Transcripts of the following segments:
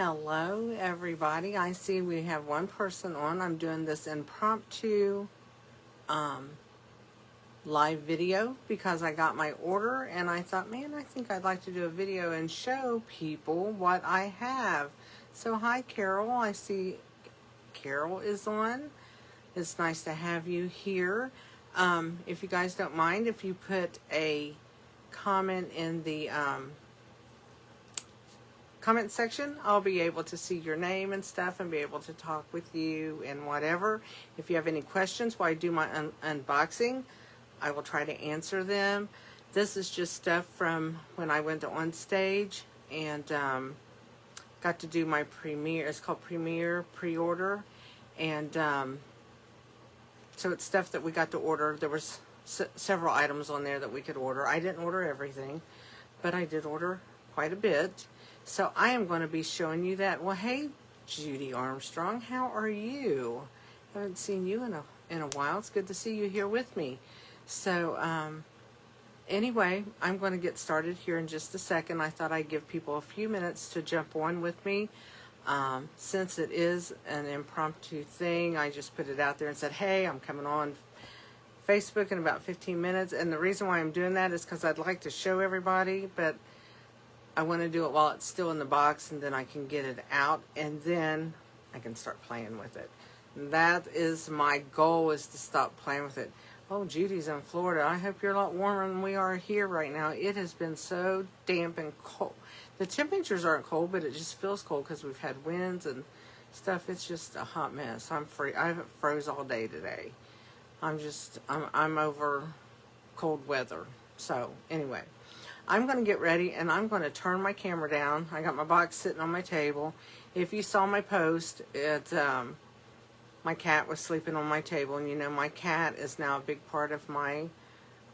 Hello, everybody. I see we have one person on. I'm doing this impromptu live video because I got my order and I thought, man, I think I'd like to do a video and show people what I have. So, hi, Carol. I see Carol is on. It's nice to have you here. If you guys don't mind, if you put a comment in the comment section, I'll be able to see your name and stuff and be able to talk with you and whatever. If you have any questions while I do my unboxing, I will try to answer them. This is just stuff from when I went to On Stage and got to do my premiere. It's called Premiere Pre-Order. And so it's stuff that we got to order. There was several items on there that we could order. I didn't order everything, but I did order quite a bit. So I am going to be showing you that. Well, hey, Judy Armstrong, how are you? I haven't seen you in a while. It's good to see you here with me. So anyway, I'm going to get started here in just a second. I thought I'd give people a few minutes to jump on with me. Since it is an impromptu thing, I just put it out there and said, hey, I'm coming on Facebook in about 15 minutes. And the reason why I'm doing that is because I'd like to show everybody, but I want to do it while it's still in the box, and then I can get it out, and then I can start playing with it. And that is my goal, is to stop playing with it. Oh, Judy's in Florida. I hope you're a lot warmer than we are here right now. It has been so damp and cold. The temperatures aren't cold, but it just feels cold because we've had winds and stuff. It's just a hot mess. I froze all day today. I'm over cold weather. So anyway, I'm going to get ready and I'm going to turn my camera down. I got my box sitting on my table. If you saw my post, my cat was sleeping on my table, and you know my cat is now a big part of my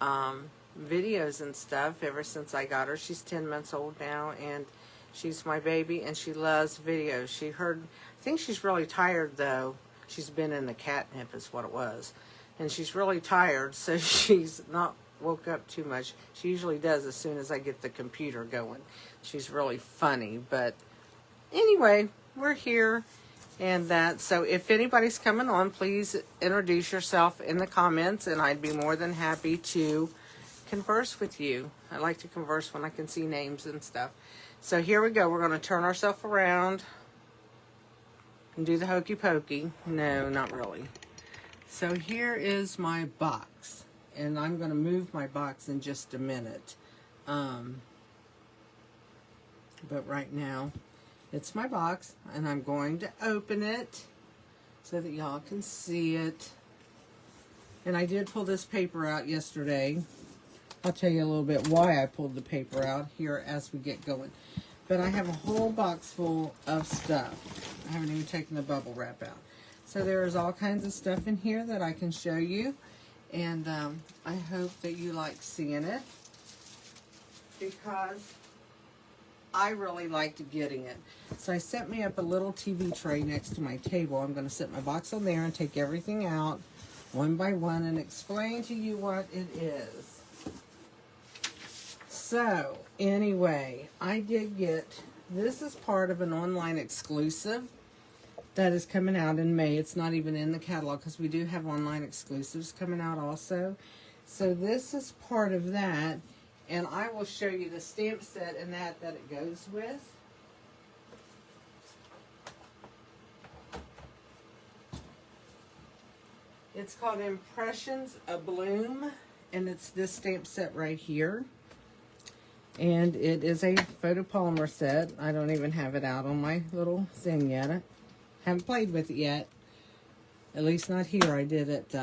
videos and stuff ever since I got her. She's 10 months old now, and she's my baby, and she loves videos. I think she's really tired though. She's been in the catnip is what it was. And she's really tired, so she's not woke up too much. She usually does as soon as I get the computer going. She's really funny, but anyway, we're here and that. So if anybody's coming on, please introduce yourself in the comments, and I'd be more than happy to converse with you. I like to converse when I can see names and stuff. So here we go. We're going to turn ourselves around and do the hokey pokey. No, not really. So here is my box. And I'm going to move my box in just a minute. But right now, it's my box, and I'm going to open it so that y'all can see it. And I did pull this paper out yesterday. I'll tell you a little bit why I pulled the paper out here as we get going. But I have a whole box full of stuff. I haven't even taken the bubble wrap out. So there's all kinds of stuff in here that I can show you. And I hope that you like seeing it, because I really liked getting it. So I set me up a little TV tray next to my table. I'm going to set my box on there and take everything out one by one and explain to you what it is. So anyway, I did get, this is part of an online exclusive that is coming out in May. It's not even in the catalog because we do have online exclusives coming out also. So this is part of that, and I will show you the stamp set and that it goes with. It's called Impressions of Bloom, and it's this stamp set right here. And it is a photopolymer set. I don't even have it out on my little thing yet. Haven't played with it yet, at least not here. I did at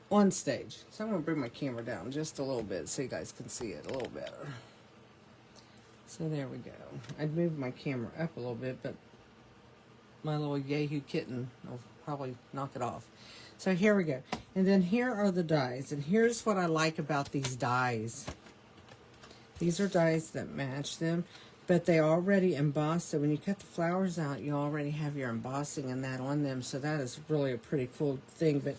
On Stage. So I'm going to bring my camera down just a little bit so you guys can see it a little better. So there we go. I'd move my camera up a little bit, but my little Yahoo kitten will probably knock it off. So here we go. And then here are the dies. And here's what I like about these dies. These are dies that match them, but they already emboss. So when you cut the flowers out, you already have your embossing and that on them. So that is really a pretty cool thing. But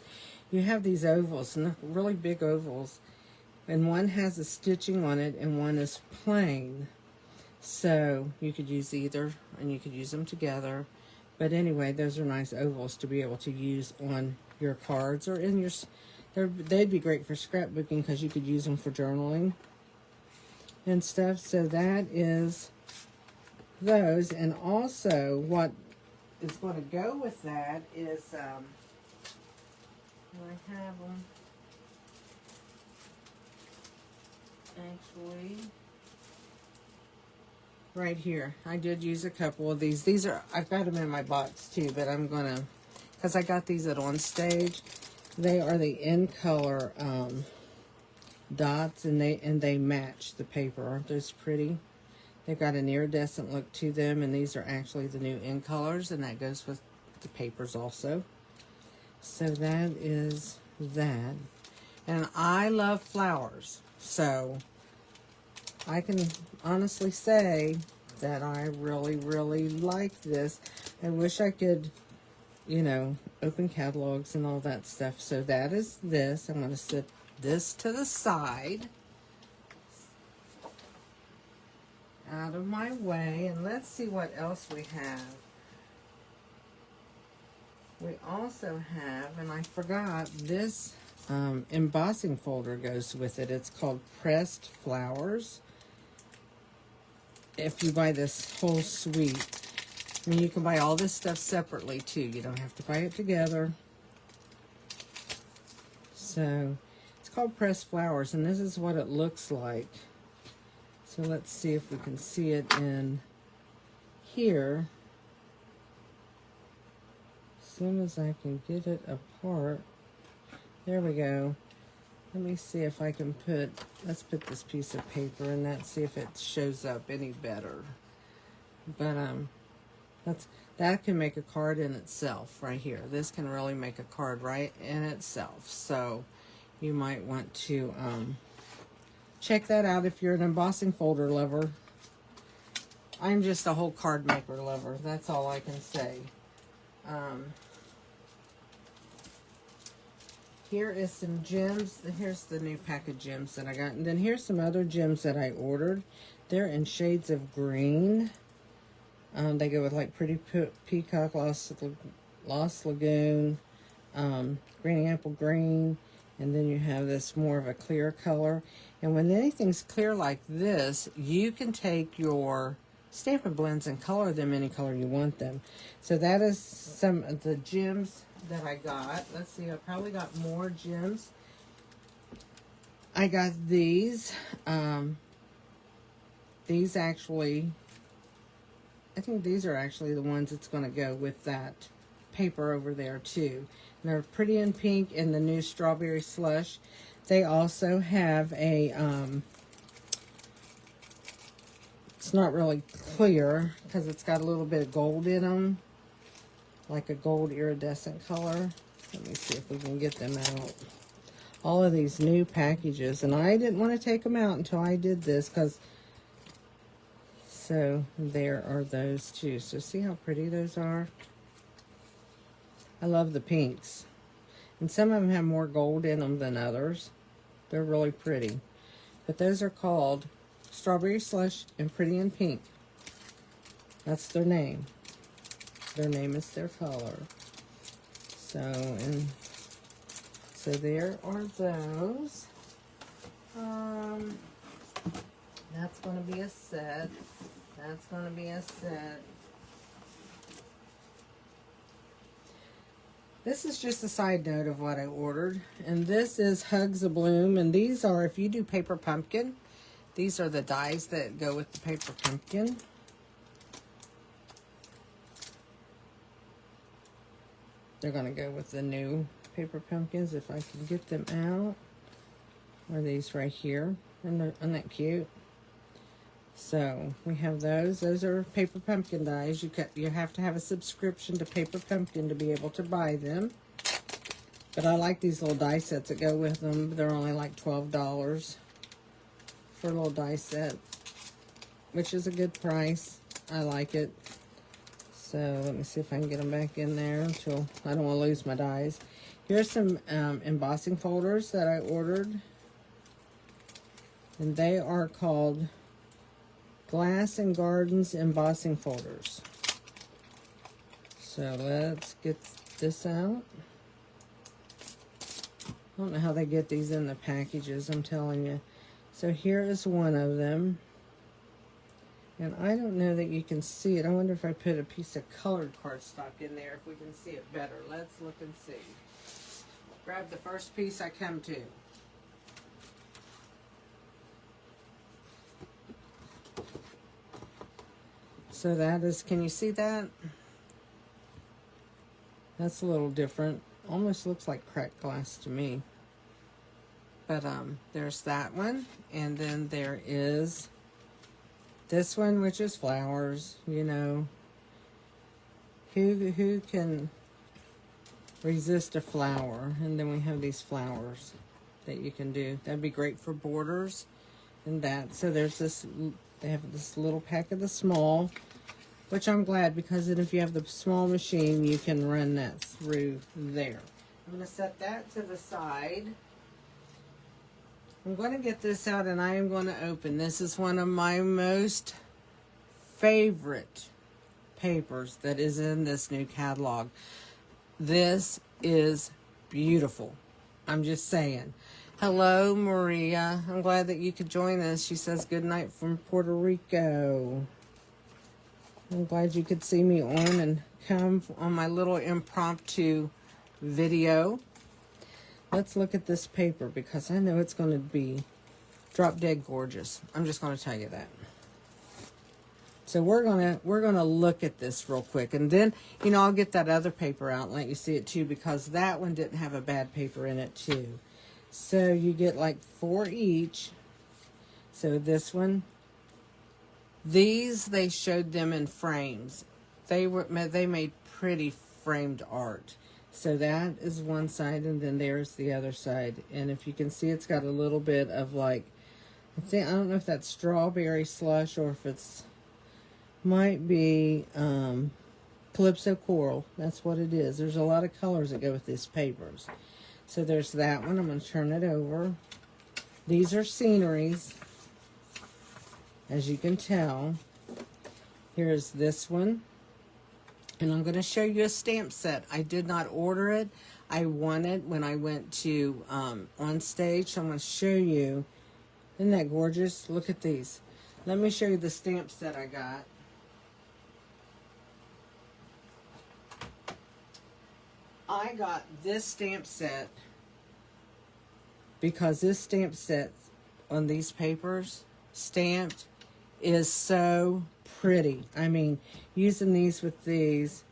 you have these ovals, and really big ovals. and one has a stitching on it and one is plain. So you could use either, and you could use them together. But anyway, those are nice ovals to be able to use on your cards or in your, they'd be great for scrapbooking because you could use them for journaling and stuff. So that is those. And also what is going to go with that is, I have them actually right here. I did use a couple of these. These are, I've got them in my box too, but I'm gonna, because I got these at On Stage. They are the in color dots, and they match the paper. Aren't those pretty? They've got an iridescent look to them, and these are actually the new in colors, and that goes with the papers also. So that is that. And I love flowers, so I can honestly say that I really, really like this. I wish I could, you know, open catalogs and all that stuff. So that is this. I'm going to set this to the side, out of my way, and let's see what else we have. We also have, and I forgot, this embossing folder goes with it. It's called Pressed Flowers. If you buy this whole suite, I mean, you can buy all this stuff separately too. You don't have to buy it together. So it's called Pressed Flowers, and this is what it looks like. So let's see if we can see it in here. As soon as I can get it apart. There we go. Let me see if I can put, let's put this piece of paper in that, see if it shows up any better. But that can make a card in itself right here. This can really make a card right in itself. So you might want to check that out if you're an embossing folder lover. I'm just a whole card maker lover. That's all I can say. Here is some gems. Here's the new pack of gems that I got. And then here's some other gems that I ordered. They're in shades of green. They go with like Pretty Peacock, Lost Lagoon, Green Apple Green. And then you have this more of a clear color. And when anything's clear like this, you can take your Stampin' Blends and color them any color you want them. So that is some of the gems that I got. Let's see, I probably got more gems. I got these. These actually, I think these are actually the ones that's going to go with that paper over there too. And they're pretty in pink in the new Strawberry Slush. They also have a, it's not really clear because it's got a little bit of gold in them, like a gold iridescent color. Let me see if we can get them out. All of these new packages, and I didn't want to take them out until I did this, because, so there are those two. So see how pretty those are? I love the pinks. And some of them have more gold in them than others. They're really pretty. But those are called Strawberry Slush and Pretty in Pink. That's their name. Their name is their color. So, and so there are those. That's going to be a set. That's going to be a set. This is just a side note of what I ordered. And this is Hugs a Bloom. And these are, if you do paper pumpkin, these are the dies that go with the paper pumpkin. They're going to go with the new paper pumpkins if I can get them out. Or these right here. Isn't that cute? So we have those. Those are paper pumpkin dies. You have to have a subscription to Paper Pumpkin to be able to buy them. But I like these little die sets that go with them. They're only like $12 for a little die set, which is a good price. I like it. So let me see if I can get them back in there until I don't want to lose my dies. Here's some embossing folders that I ordered. And they are called Glass and Gardens Embossing Folders. So let's get this out. I don't know how they get these in the packages, I'm telling you. So here is one of them. And I don't know that you can see it. I wonder if I put a piece of colored cardstock in there, if we can see it better. Let's look and see. Grab the first piece I come to. So that is, can you see that? That's a little different. Almost looks like cracked glass to me. But there's that one. And then there is this one, which is flowers, you know. Who can resist a flower? And then we have these flowers that you can do. That'd be great for borders and that. So there's this, they have this little pack of the small, which I'm glad, because then if you have the small machine, you can run that through there. I'm going to set that to the side. I'm going to get this out and I am going to open. This is one of my most favorite papers that is in this new catalog. This is beautiful. I'm just saying. Hello, Maria. I'm glad that you could join us. She says good night from Puerto Rico. I'm glad you could see me on and come on my little impromptu video. Let's look at this paper because I know it's going to be drop dead gorgeous. I'm just going to tell you that. So we're gonna look at this real quick, and then, you know, I'll get that other paper out and let you see it too, because that one didn't have a bad paper in it too. So you get like 4 each. So this one, these, they showed them in frames. They made pretty framed art. So that is one side, and then there's the other side. And if you can see, it's got a little bit of like, I don't know if that's strawberry slush or if it's, might be Calypso Coral. That's what it is. There's a lot of colors that go with these papers. So there's that one. I'm going to turn it over. These are sceneries, as you can tell. Here's this one. And I'm going to show you a stamp set. I did not order it. I won it when I went to on stage. So I'm going to show you. Isn't that gorgeous? Look at these. Let me show you the stamp set I got. I got this stamp set because this stamp set on these papers, stamped, is so pretty. I mean, using these with these,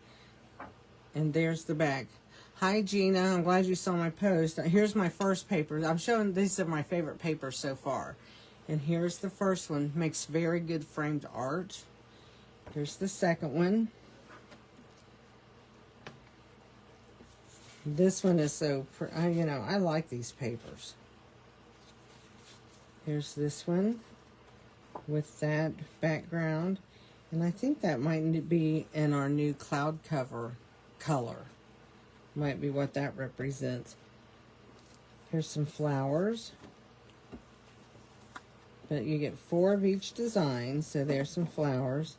and there's the back. Hi, Gina. I'm glad you saw my post. Here's my first paper. I'm showing, these are my favorite papers so far. And here's the first one. Makes very good framed art. Here's the second one. This one is so, you know, I like these papers. Here's this one with that background. And I think that might be in our new cloud cover color. Might be what that represents. Here's some flowers. But you get 4 of each design, so there's some flowers.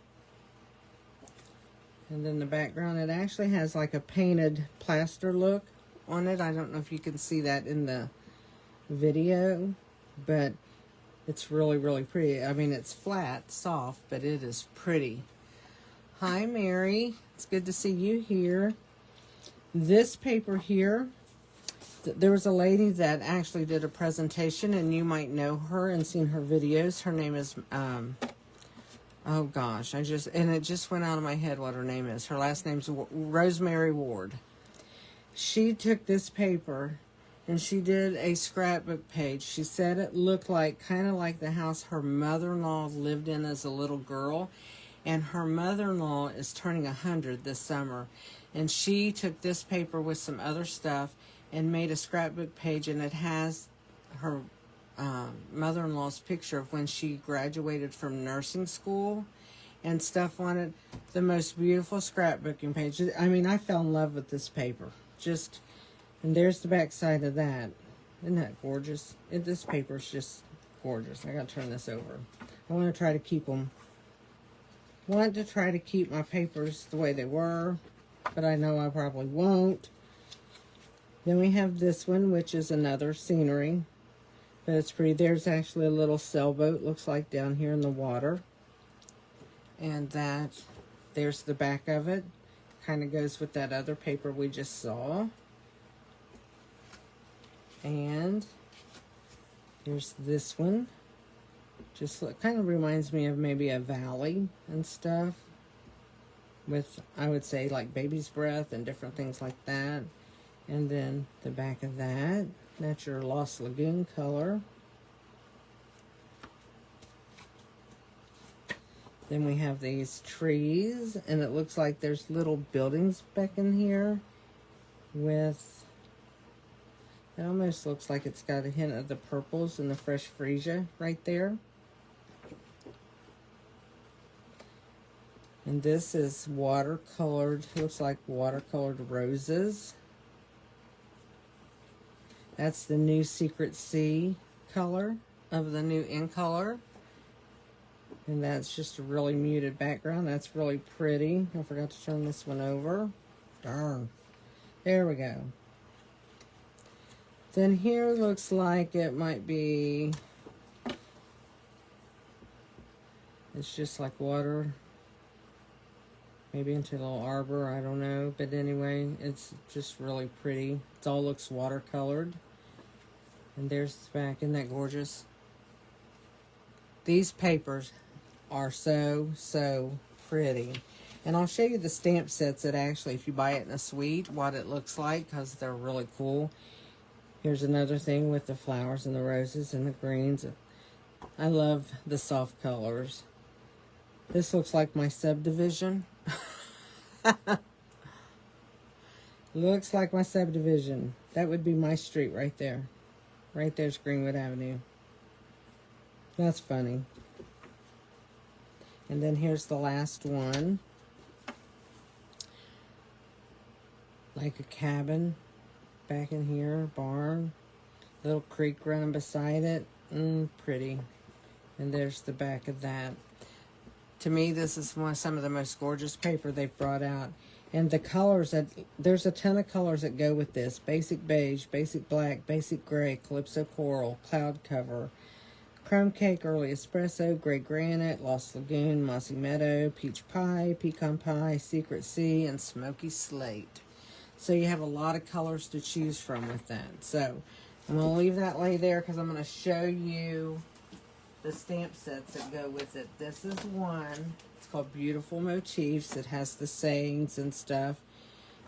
And then the background, it actually has like a painted plaster look on it. I don't know if you can see that in the video, but it's really, really pretty. I mean, it's flat, soft, but it is pretty. Hi, Mary. It's good to see you here. This paper here, there was a lady that actually did a presentation, and you might know her and seen her videos. Her name is, oh gosh, and it just went out of my head what her name is. Her last name's Rosemary Ward. She took this paper and she did a scrapbook page. She said it looked like, kind of like the house her mother-in-law lived in as a little girl. And her mother-in-law is turning 100 this summer. And she took this paper with some other stuff and made a scrapbook page, and it has her mother-in-law's picture of when she graduated from nursing school and stuff on it. The most beautiful scrapbooking page. I mean, I fell in love with this paper. And there's the back side of that. Isn't that gorgeous? This paper is just gorgeous. I gotta turn this over. I want to try to keep them. Want to try to keep my papers the way they were, but I know I probably won't. Then we have this one, which is another scenery, but it's pretty. There's actually a little sailboat, looks like, down here in the water. And there's the back of it. Kind of goes with that other paper we just saw. And here's this one. Just kind of reminds me of maybe a valley and stuff. With, I would say, like baby's breath and different things like that. And then the back of that. That's your Lost Lagoon color. Then we have these trees. And it looks like there's little buildings back in here. With, it almost looks like it's got a hint of the purples and the fresh freesia right there. And this is watercolored, looks like watercolored roses. That's the new Secret Sea color of the new In Color. And that's just a really muted background. That's really pretty. I forgot to turn this one over. Darn. There we go. Then here looks like it might be, it's just like water. Maybe into a little arbor, I don't know. But anyway, it's just really pretty. It all looks watercolored. And there's the back. Isn't that gorgeous? These papers are so, so pretty. And I'll show you the stamp sets that actually, if you buy it in a suite, what it looks like, because they're really cool. Here's another thing with the flowers and the roses and the greens. I love the soft colors. This looks like my subdivision. Looks like my subdivision. That would be my street right there. Right there's Greenwood Avenue. That's funny. And then here's the last one. Like a cabin back in here, barn. Little creek running beside it. Pretty. And there's the back of that. To me, this is some of the most gorgeous paper they've brought out. And the colors, there's a ton of colors that go with this. Basic beige, basic black, basic gray, calypso coral, cloud cover, crumb cake, early espresso, gray granite, Lost Lagoon, mossy meadow, peach pie, pecan pie, secret sea, and smoky slate. So you have a lot of colors to choose from with that. So I'm going to leave that lay there because I'm going to show you the stamp sets that go with it. This is one. It's called Beautiful Motifs. It has the sayings and stuff.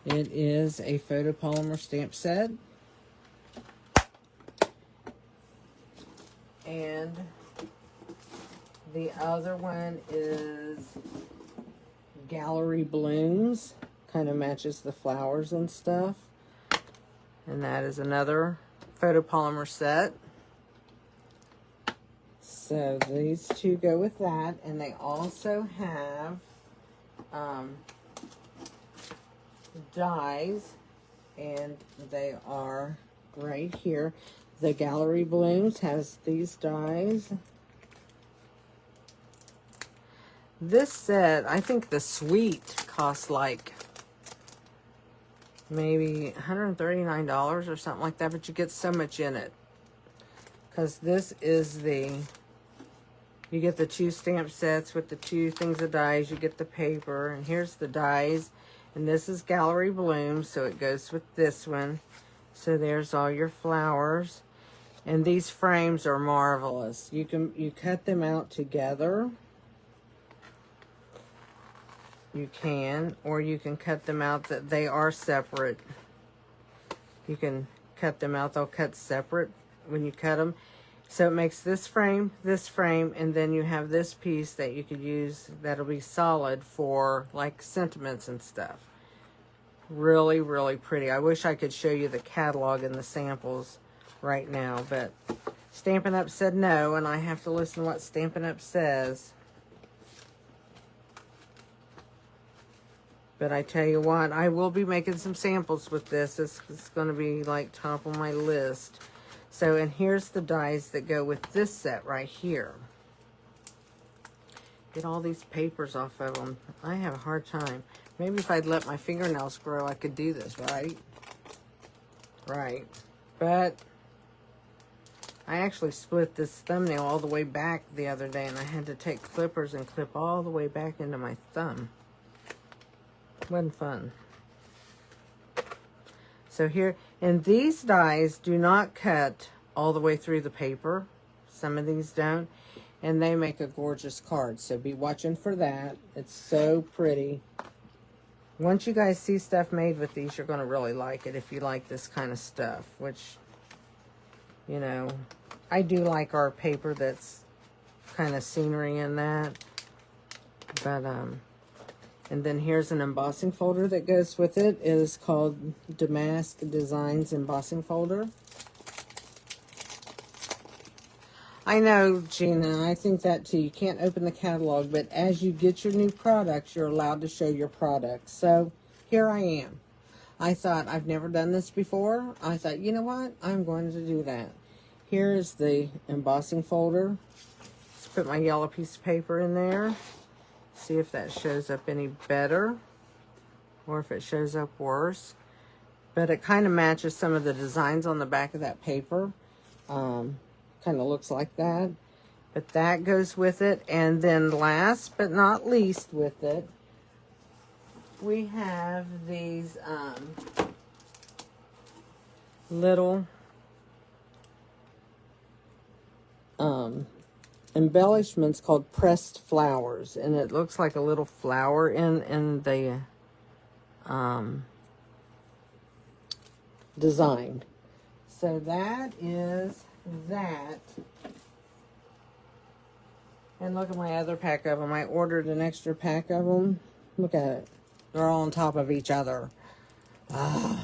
It is a photopolymer stamp set. And the other one is Gallery Blooms. Kind of matches the flowers and stuff. And that is another photopolymer set. So these two go with that, and they also have dies, and they are right here. The Gallery Blooms has these dies. This set, I think the suite costs like maybe $139 or something like that, but you get so much in it. Because this is you get the two stamp sets with the two things of dies. You get the paper, and here's the dies. And this is Gallery Bloom, so it goes with this one. So there's all your flowers. And these frames are marvelous. You cut them out together. You can, or you can cut them out that they are separate. You can cut them out. They'll cut separate when you cut them. So it makes this frame, and then you have this piece that you could use that'll be solid for like sentiments and stuff. Really, really pretty. I wish I could show you the catalog and the samples right now, but Stampin' Up! Said no, and I have to listen to what Stampin' Up! Says. But I tell you what, I will be making some samples with this. It's going to be like top of my list. So, and here's the dies that go with this set right here. Get all these papers off of them. I have a hard time. Maybe if I'd let my fingernails grow, I could do this, right? Right. But I actually split this thumbnail all the way back the other day, and I had to take clippers and clip all the way back into my thumb. Wasn't fun. So here, and these dies do not cut all the way through the paper. Some of these don't. And they make a gorgeous card. So be watching for that. It's so pretty. Once you guys see stuff made with these, you're going to really like it if you like this kind of stuff. Which, you know, I do like our paper that's kind of scenery in that. But, and then here's an embossing folder that goes with it. It is called Damask Designs Embossing Folder. I know, Gina, I think that too. You can't open the catalog, but as you get your new products, you're allowed to show your products. So here I am. I thought, I've never done this before. I thought, you know what? I'm going to do that. Here's the embossing folder. Let's put my yellow piece of paper in there. See if that shows up any better or if it shows up worse. But it kind of matches some of the designs on the back of that paper. Kind of looks like that. But that goes with it. And then last but not least with it, we have these little embellishments called pressed flowers, and it looks like a little flower in the design. So that is that. And look at my other pack of them. I ordered an extra pack of them. Look at it. They're all on top of each other. But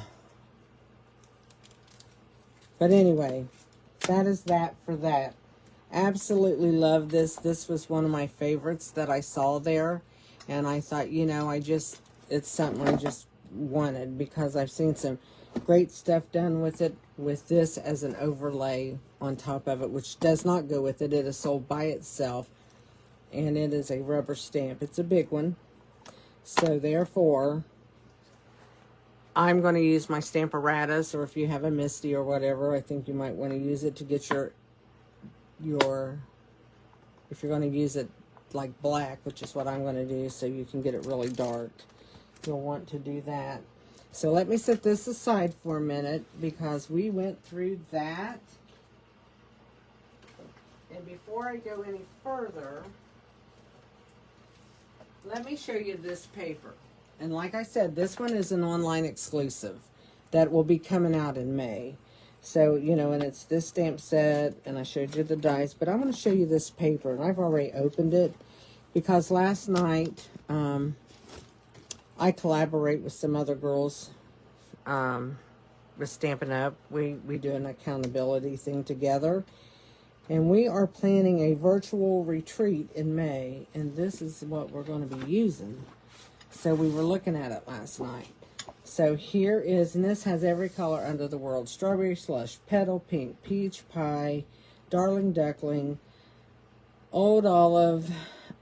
anyway, that is that for that. Absolutely love this. This was one of my favorites that I saw there. And I thought, you know, it's something I just wanted because I've seen some great stuff done with it, with this as an overlay on top of it, which does not go with it. It is sold by itself. And it is a rubber stamp. It's a big one. So therefore, I'm going to use my Stamparatus, or if you have a Misty or whatever, I think you might want to use it to get your if you're going to use it like black, which is what I'm going to do, so you can get it really dark, you'll want to do that. So let me set this aside for a minute because we went through that. And before I go any further, let me show you this paper. And like I said, this one is an online exclusive that will be coming out in May. So, you know, and it's this stamp set, and I showed you the dies, but I want to show you this paper, and I've already opened it because last night I collaborate with some other girls with Stampin' Up. We do an accountability thing together, and we are planning a virtual retreat in May, and this is what we're going to be using. So we were looking at it last night. So here is, and this has every color under the world: strawberry slush, petal pink, peach pie, darling duckling, old olive,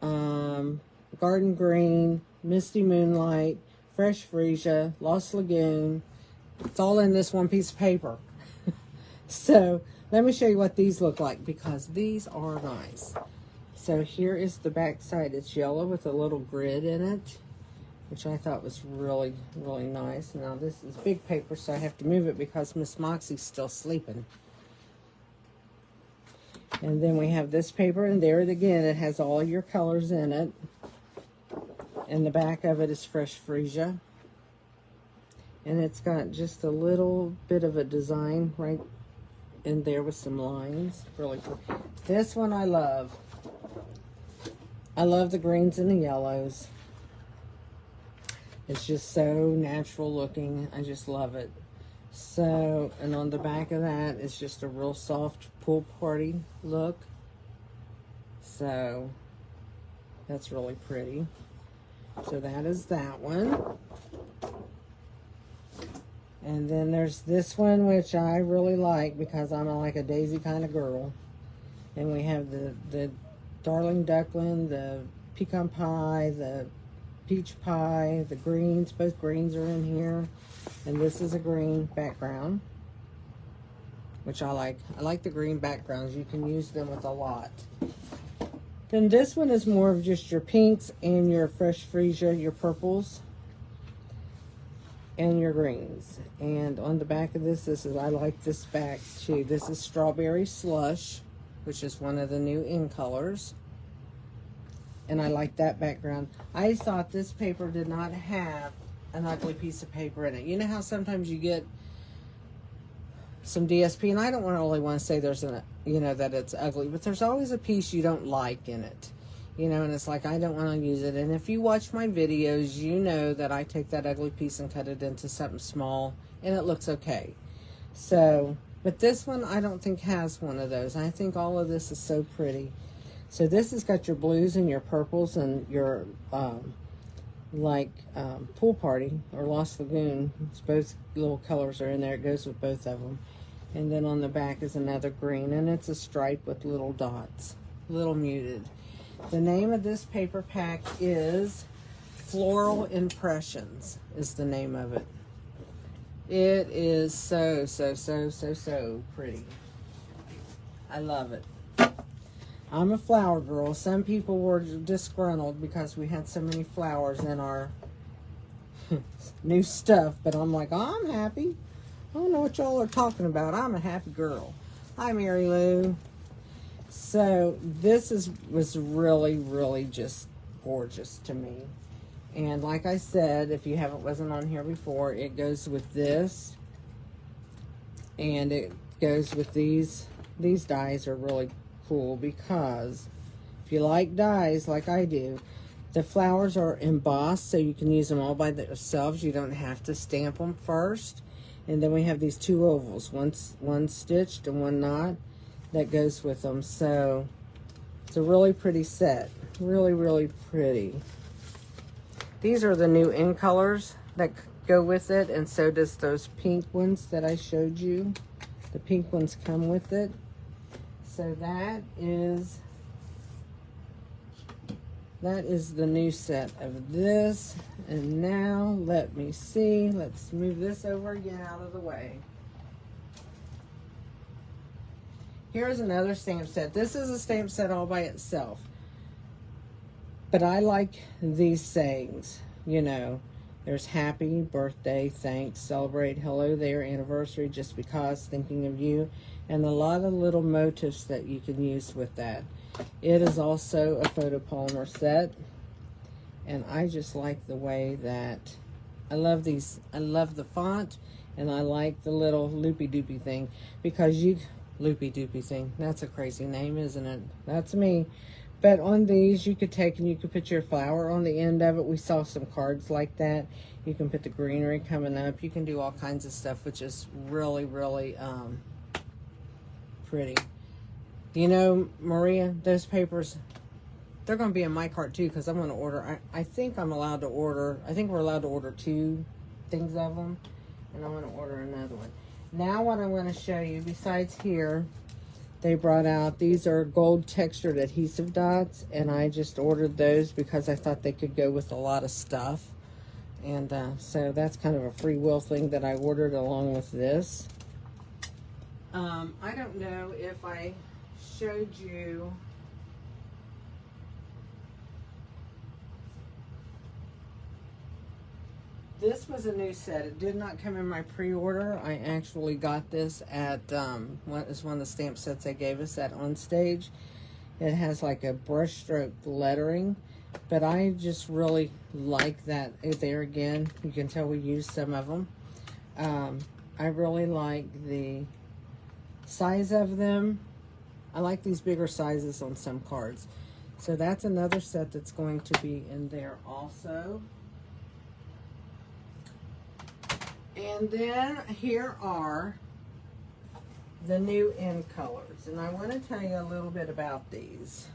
garden green, misty moonlight, fresh freesia, lost lagoon. It's all in this one piece of paper. So let me show you what these look like because these are nice. So here is the back side. It's yellow with a little grid in it, which I thought was really, really nice. Now this is big paper, so I have to move it because Miss Moxie's still sleeping. And then we have this paper, and there it again, it has all your colors in it. And the back of it is fresh freesia. And it's got just a little bit of a design right in there with some lines. Really cool. This one I love. I love the greens and the yellows. It's just so natural looking. I just love it. So, and on the back of that is just a real soft pool party look. So, that's really pretty. So that is that one. And then there's this one, which I really like because I'm like a daisy kind of girl. And we have the darling duckling, the pecan pie, the peach pie, the greens. Both greens are in here. And this is a green background, which I like. I like the green backgrounds. You can use them with a lot. Then this one is more of just your pinks and your fresh freesia, your purples, and your greens. And on the back of this is, I like this back too. This is Strawberry Slush, which is one of the new in colors. And I like that background. I thought this paper did not have an ugly piece of paper in it. You know how sometimes you get some DSP, and I don't really want to say there's a, you know, that it's ugly, but there's always a piece you don't like in it. You know, and it's like, I don't want to use it. And if you watch my videos, you know that I take that ugly piece and cut it into something small, and it looks okay. So, but this one I don't think has one of those. I think all of this is so pretty. So this has got your blues and your purples and your, Pool Party or Lost Lagoon. It's both little colors are in there. It goes with both of them. And then on the back is another green, and it's a stripe with little dots, little muted. The name of this paper pack is Floral Impressions is the name of it. It is so pretty. I love it. I'm a flower girl. Some people were disgruntled because we had so many flowers in our new stuff, but I'm like, oh, I'm happy. I don't know what y'all are talking about. I'm a happy girl. Hi, Mary Lou. So this was really just gorgeous to me. And like I said, if you wasn't on here before, it goes with this, and it goes with these. These dies are really cool because if you like dies like I do, the flowers are embossed, so you can use them all by themselves. You don't have to stamp them first. And then we have these two ovals, one stitched and one not, that goes with them. So it's a really pretty set. Really pretty. These are the new in colors that go with it, and so does those pink ones that I showed you. The pink ones come with it. So that is the new set of this. And now let me see. Let's move this over again out of the way. Here's another stamp set. This is a stamp set all by itself. But I like these sayings, you know. There's happy, birthday, thanks, celebrate, hello there, anniversary, just because, thinking of you, and a lot of little motifs that you can use with that. It is also a photopolymer set, and I just like the way that, I love these, I love the font, and I like the little loopy-doopy thing, because loopy-doopy thing, that's a crazy name, isn't it? That's me. But on these, you could take and you could put your flower on the end of it. We saw some cards like that. You can put the greenery coming up. You can do all kinds of stuff, which is really pretty. You know, Maria, those papers, they're going to be in my cart too, because I'm going to order. I think I'm allowed to order. I think we're allowed to order 2 things of them, and I'm going to order another one. Now, what I'm going to show you, besides here, they brought out, these are gold textured adhesive dots, and I just ordered those because I thought they could go with a lot of stuff. And so that's kind of a free will thing that I ordered along with this. I don't know if I showed you this was a new set. It did not come in my pre-order. I actually got this at one of the stamp sets they gave us at On Stage. It has like a brushstroke lettering, but I just really like that. There again, you can tell we used some of them. I really like the size of them. I like these bigger sizes on some cards. So that's another set that's going to be in there also. And then here are the new in colors. And I want to tell you a little bit about these.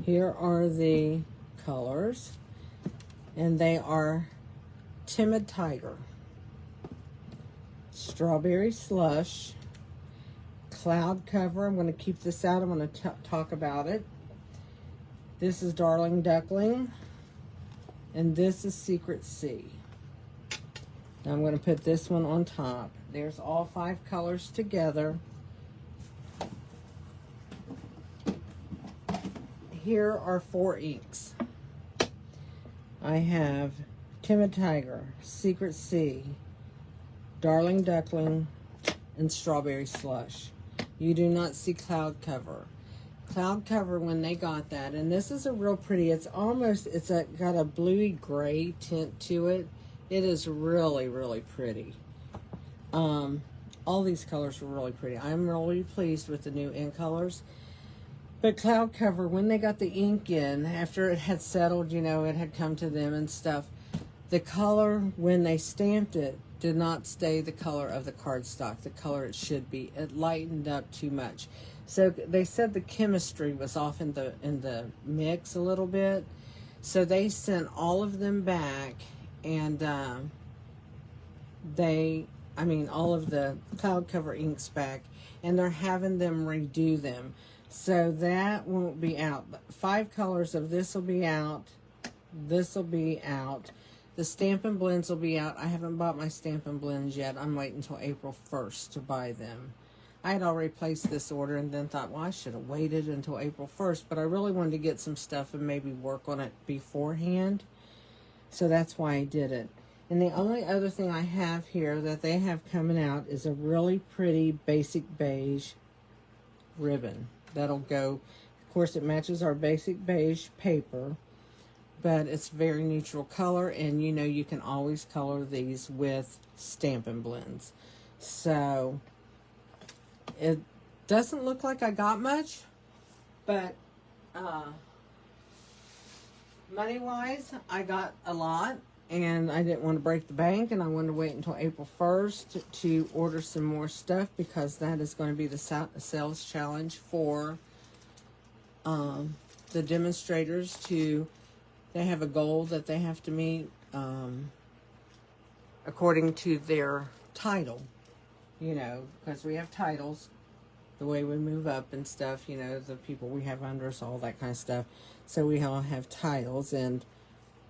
Here are the colors. And they are Timid Tiger. Strawberry Slush, Cloud Cover. I'm going to keep this out. I'm going to talk about it. This is Darling Duckling, and this is Secret Sea. Now I'm going to put this one on top. There's all 5 colors together. Here are 4 inks. I have Timid Tiger, Secret Sea, Darling Duckling, and Strawberry Slush. You do not see Cloud Cover. Cloud Cover, when they got that, and this is a real pretty, it's got a bluey gray tint to it. It is really, really pretty. All these colors are really pretty. I'm really pleased with the new ink colors. But Cloud Cover, when they got the ink in, after it had settled, you know, it had come to them and stuff, the color, when they stamped it, did not stay the color of the cardstock, the color it should be. It lightened up too much. So they said the chemistry was off in the mix a little bit. So they sent all of them back, and all of the Cloud Cover inks back, and they're having them redo them. So that won't be out. 5 colors of this will be out. This will be out. The Stampin' Blends will be out. I haven't bought my Stampin' Blends yet. I'm waiting until April 1st to buy them. I had already placed this order and then thought, well, I should have waited until April 1st, but I really wanted to get some stuff and maybe work on it beforehand. So that's why I did it. And the only other thing I have here that they have coming out is a really pretty basic beige ribbon. That'll go, of course, it matches our basic beige paper, but it's very neutral color, and you know you can always color these with Stampin' Blends. So it doesn't look like I got much, but money-wise, I got a lot, and I didn't want to break the bank, and I wanted to wait until April 1st to order some more stuff, because that is going to be the sales challenge for the demonstrators. They have a goal that they have to meet according to their title, you know, because we have titles, the way we move up and stuff, you know, the people we have under us, all that kind of stuff. So we all have titles, and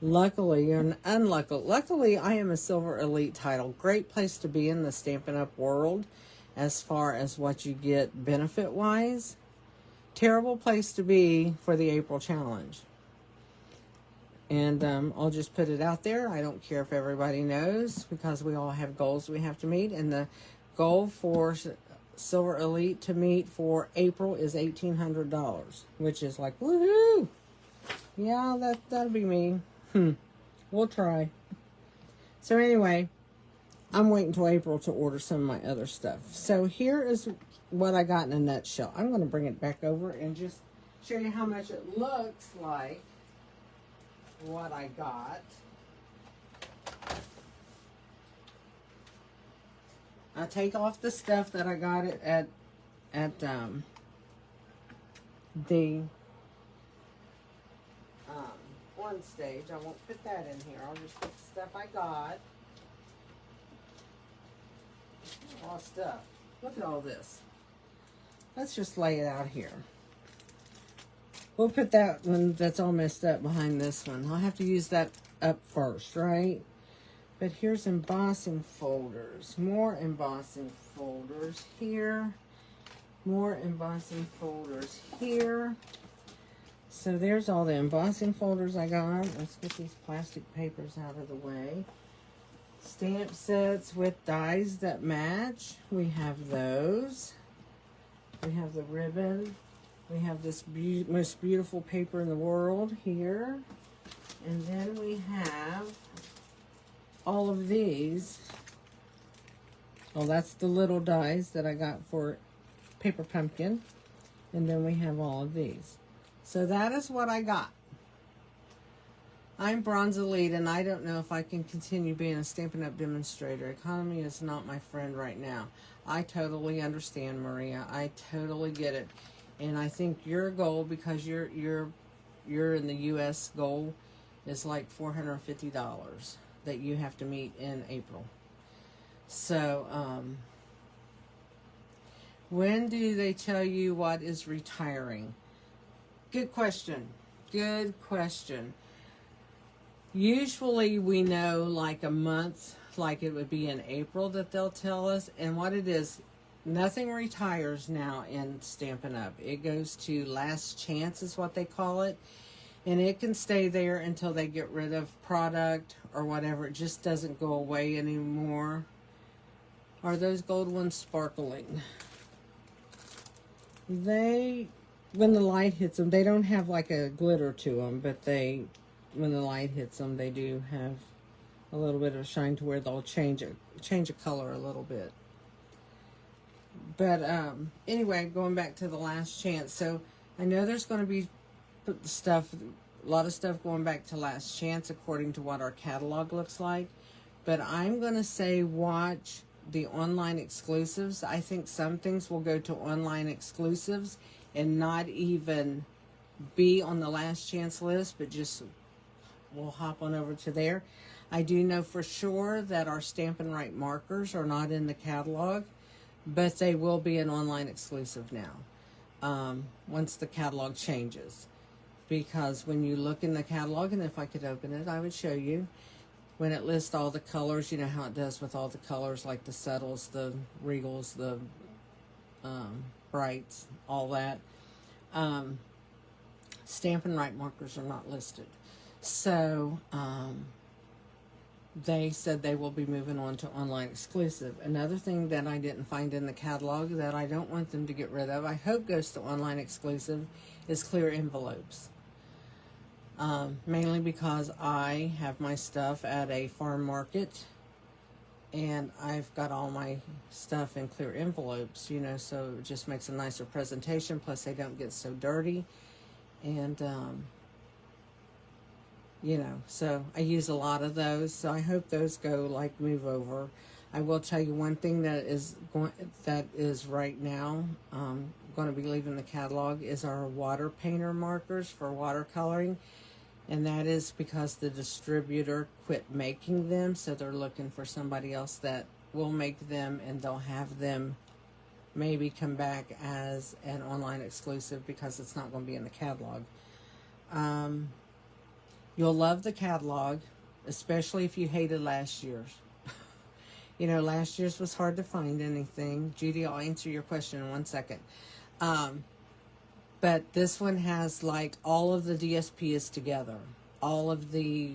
luckily and luckily I am a Silver Elite title. Great place to be in the Stampin' Up! World as far as what you get benefit wise. Terrible place to be for the April challenge. And I'll just put it out there. I don't care if everybody knows, because we all have goals we have to meet. And the goal for Silver Elite to meet for April is $1,800, which is like, woohoo! Yeah, that'll be me. We'll try. So anyway, I'm waiting till April to order some of my other stuff. So here is what I got in a nutshell. I'm going to bring it back over and just show you how much it looks like what I got. I take off the stuff that I got at the one stage. I won't put that in here. I'll just put the stuff I got. A lot of stuff. Look at all this. Let's just lay it out here. We'll put that one that's all messed up behind this one. I'll have to use that up first, right? But here's embossing folders. More embossing folders here. More embossing folders here. So there's all the embossing folders I got. Let's get these plastic papers out of the way. Stamp sets with dies that match. We have those. We have the ribbon. We have this most beautiful paper in the world here. And then we have all of these. Oh, that's the little dies that I got for Paper Pumpkin. And then we have all of these. So that is what I got. I'm Bronze Elite, and I don't know if I can continue being a Stampin' Up! Demonstrator. Economy is not my friend right now. I totally understand, Maria. I totally get it. And I think your goal, because you're in the U.S. goal, is like $450 that you have to meet in April. So, when do they tell you what is retiring? Good question. Good question. Usually we know like a month, like it would be in April that they'll tell us. And what it is, nothing retires now in Stampin' Up. It goes to last chance is what they call it. And it can stay there until they get rid of product or whatever. It just doesn't go away anymore. Are those gold ones sparkling? They, when the light hits them, they don't have like a glitter to them, but they, when the light hits them, they do have a little bit of shine to where they'll change a color a little bit. But anyway, going back to the last chance. So I know there's going to be stuff, a lot of stuff going back to last chance according to what our catalog looks like. But I'm going to say watch the online exclusives. I think some things will go to online exclusives and not even be on the last chance list, but just we'll hop on over to there. I do know for sure that our Stampin' Right markers are not in the catalog, but they will be an online exclusive now once the catalog changes. Because when you look in the catalog, and if I could open it, I would show you, when it lists all the colors, you know how it does with all the colors, like the settles, the regals, the brights, all that. Stampin' Right markers are not listed. So they said they will be moving on to online exclusive. Another thing that I didn't find in the catalog that I don't want them to get rid of, I hope goes to online exclusive, is clear envelopes. Mainly because I have my stuff at a farm market and I've got all my stuff in clear envelopes, you know, so it just makes a nicer presentation. Plus they don't get so dirty. And, you know, so I use a lot of those. So I hope those go like move over. I will tell you one thing that is right now going to be leaving the catalog is our water painter markers for watercoloring. And that is because the distributor quit making them, so they're looking for somebody else that will make them, and they'll have them maybe come back as an online exclusive because it's not going to be in the catalog. You'll love the catalog, especially if you hated last year's. You know, last year's was hard to find anything. Judy, I'll answer your question in 1 second. But this one has like all of the DSP is together. All of the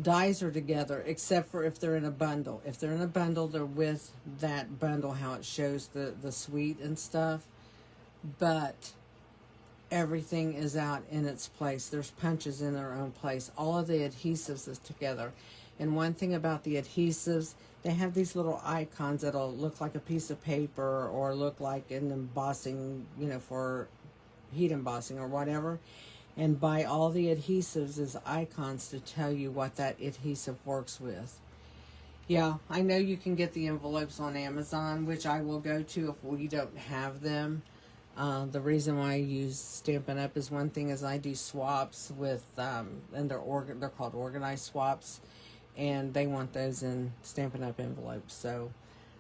dies are together, except for if they're in a bundle. If they're in a bundle, they're with that bundle, how it shows the suite and stuff. But everything is out in its place. There's punches in their own place. All of the adhesives is together. And one thing about the adhesives, they have these little icons that'll look like a piece of paper or look like an embossing, you know, for heat embossing or whatever. And by all the adhesives is icons to tell you what that adhesive works with. Yeah, I know you can get the envelopes on Amazon, which I will go to if we don't have them. The reason why I use Stampin' Up! Is one thing is I do swaps with, and they're called organized swaps. And they want those in Stampin' Up! Envelopes. So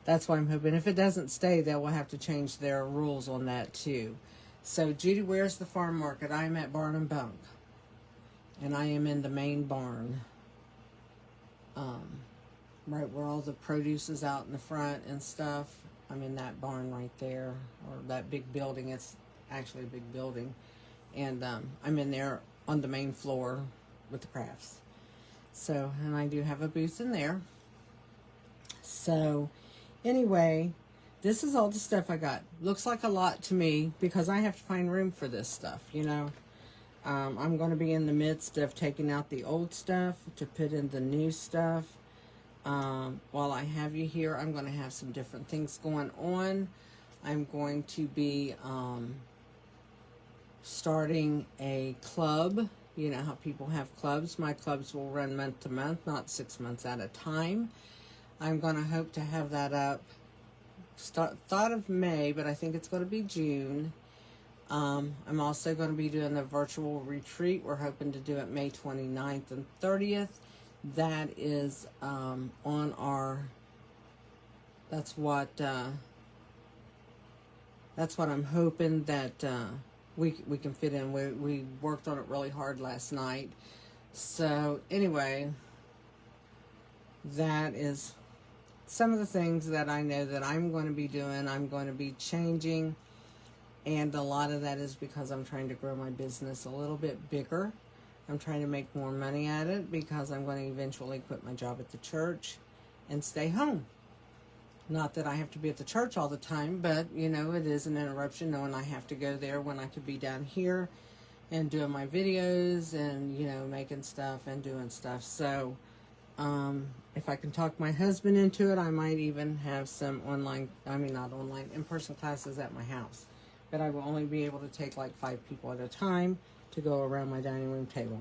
that's why I'm hoping. If it doesn't stay, they will have to change their rules on that too. So Judy, where's the farm market? I am at Barn and Bunk. And I am in the main barn. Right where all the produce is out in the front and stuff. I'm in that barn right there. Or that big building. It's actually a big building. And I'm in there on the main floor with the crafts. So, and I do have a booth in there. So, anyway, this is all the stuff I got. Looks like a lot to me because I have to find room for this stuff, you know. I'm going to be in the midst of taking out the old stuff to put in the new stuff. While I have you here, I'm going to have some different things going on. I'm going to be starting a club. You know how people have clubs. My clubs will run month to month, not 6 months at a time. I'm going to hope to have that up. Thought of May, but I think it's going to be June. I'm also going to be doing a virtual retreat. We're hoping to do it May 29th and 30th. that is on our, that's what I'm hoping that we can fit in. We worked on it really hard last night. So anyway, that is some of the things that I know that I'm going to be doing. I'm going to be changing, and a lot of that is because I'm trying to grow my business a little bit bigger. I'm trying to make more money at it because I'm going to eventually quit my job at the church and stay home. Not that I have to be at the church all the time, but, you know, it is an interruption knowing I have to go there when I could be down here and doing my videos and, you know, making stuff and doing stuff. So, if I can talk my husband into it, I might even have some in-person classes at my house. But I will only be able to take like 5 people at a time to go around my dining room table.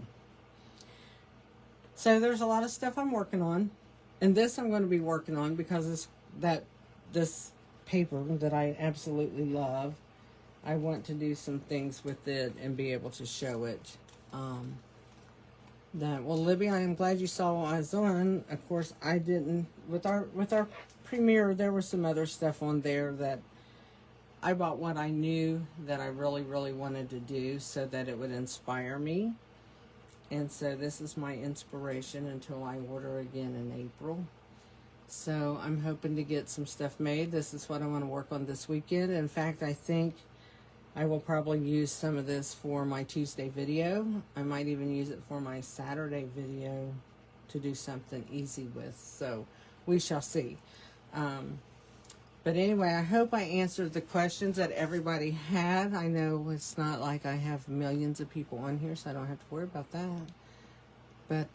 So there's a lot of stuff I'm working on. And this I'm going to be working on because this paper that I absolutely love, I want to do some things with it and be able to show it. Well, Libby, I am glad you saw what I was on. Of course, I didn't. With our premiere, there was some other stuff on there that I bought what I knew that I really, really wanted to do so that it would inspire me. And so this is my inspiration until I order again in April. So I'm hoping to get some stuff made. This is what I want to work on this weekend. In fact, I think I will probably use some of this for my Tuesday video. I might even use it for my Saturday video to do something easy with. So we shall see. But anyway, I hope I answered the questions that everybody had. I know it's not like I have millions of people on here, so I don't have to worry about that. But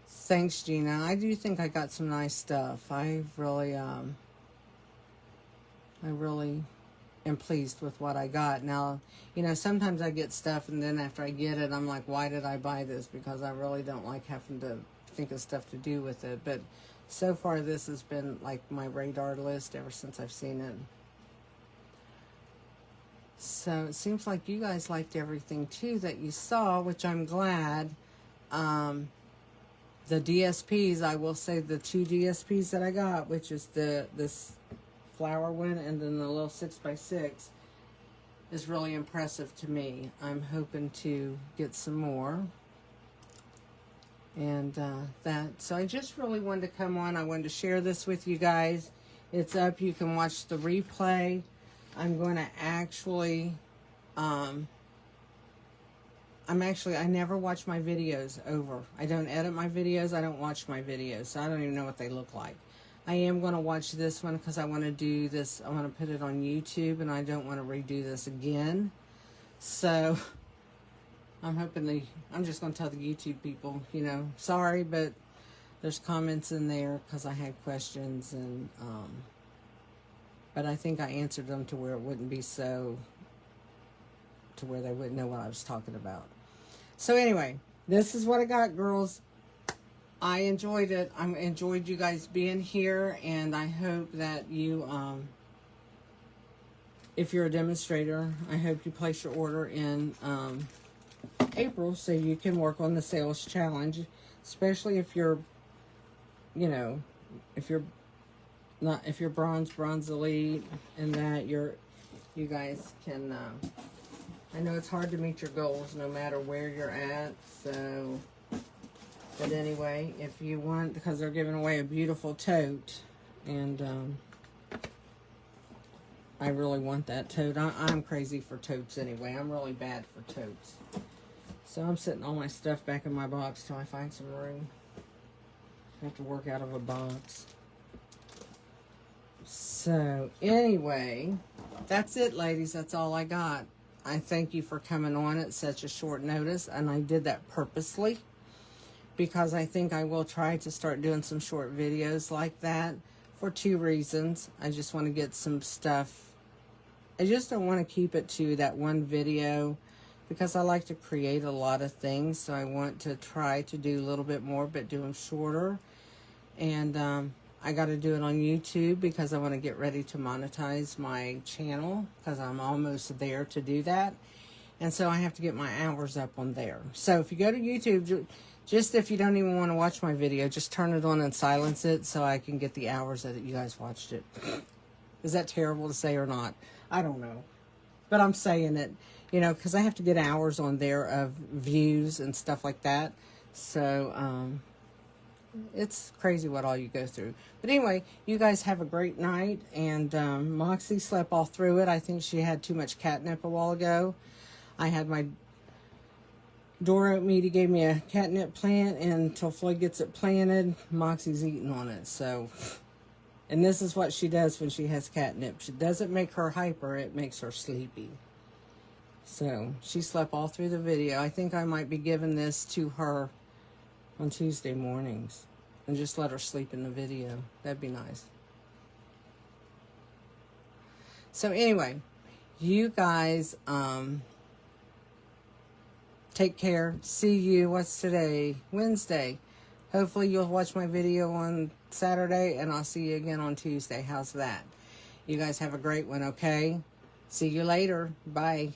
thanks, Gina. I do think I got some nice stuff. I really am pleased with what I got. Now, you know, sometimes I get stuff and then after I get it, I'm like, why did I buy this? Because I really don't like having to think of stuff to do with it. But so far, this has been like my radar list ever since I've seen it. So it seems like you guys liked everything too that you saw, which I'm glad. The DSPs, I will say the 2 DSPs that I got, which is this flower one and then the little 6x6, is really impressive to me. I'm hoping to get some more. And so I just really wanted to come on. I wanted to share this with you guys. It's up. You can watch the replay. I'm going to actually, I never watch my videos over. I don't edit my videos. I don't watch my videos. So I don't even know what they look like. I am going to watch this one because I want to do this. I want to put it on YouTube and I don't want to redo this again. So I'm just going to tell the YouTube people, you know, sorry, but there's comments in there because I had questions and, but I think I answered them to where it wouldn't be to where they wouldn't know what I was talking about. So anyway, this is what I got, girls. I enjoyed it. I enjoyed you guys being here, and I hope that you, if you're a demonstrator, I hope you place your order in April so you can work on the sales challenge, especially if you're, you know, if you're bronze elite, and that you guys can, I know it's hard to meet your goals no matter where you're at, so, but anyway, if you want, because they're giving away a beautiful tote, and I really want that tote. I'm crazy for totes anyway. I'm really bad for totes. So I'm setting all my stuff back in my box till I find some room. I have to work out of a box. So anyway, that's it, ladies. That's all I got. I thank you for coming on at such a short notice, and I did that purposely because I think I will try to start doing some short videos like that for 2 reasons. I just want to get some stuff. I just don't want to keep it to that one video because I like to create a lot of things, so I want to try to do a little bit more but do them shorter. And I got to do it on YouTube because I want to get ready to monetize my channel because I'm almost there to do that. And so I have to get my hours up on there. So if you go to YouTube, just if you don't even want to watch my video, just turn it on and silence it so I can get the hours that you guys watched it. Is that terrible to say or not? I don't know. But I'm saying it, you know, because I have to get hours on there of views and stuff like that. So, it's crazy what all you go through. But anyway, you guys have a great night. And Moxie slept all through it. I think she had too much catnip a while ago. I had my door open. He gave me a catnip plant. And until Floyd gets it planted, Moxie's eating on it. So, and this is what she does when she has catnip. It doesn't make her hyper. It makes her sleepy. So, she slept all through the video. I think I might be giving this to her on Tuesday mornings and just let her sleep in the video. That'd be nice. So anyway, you guys take care. See you. What's today? Wednesday. Hopefully you'll watch my video on Saturday and I'll see you again on Tuesday. How's that? You guys have a great one, okay? See you later. Bye.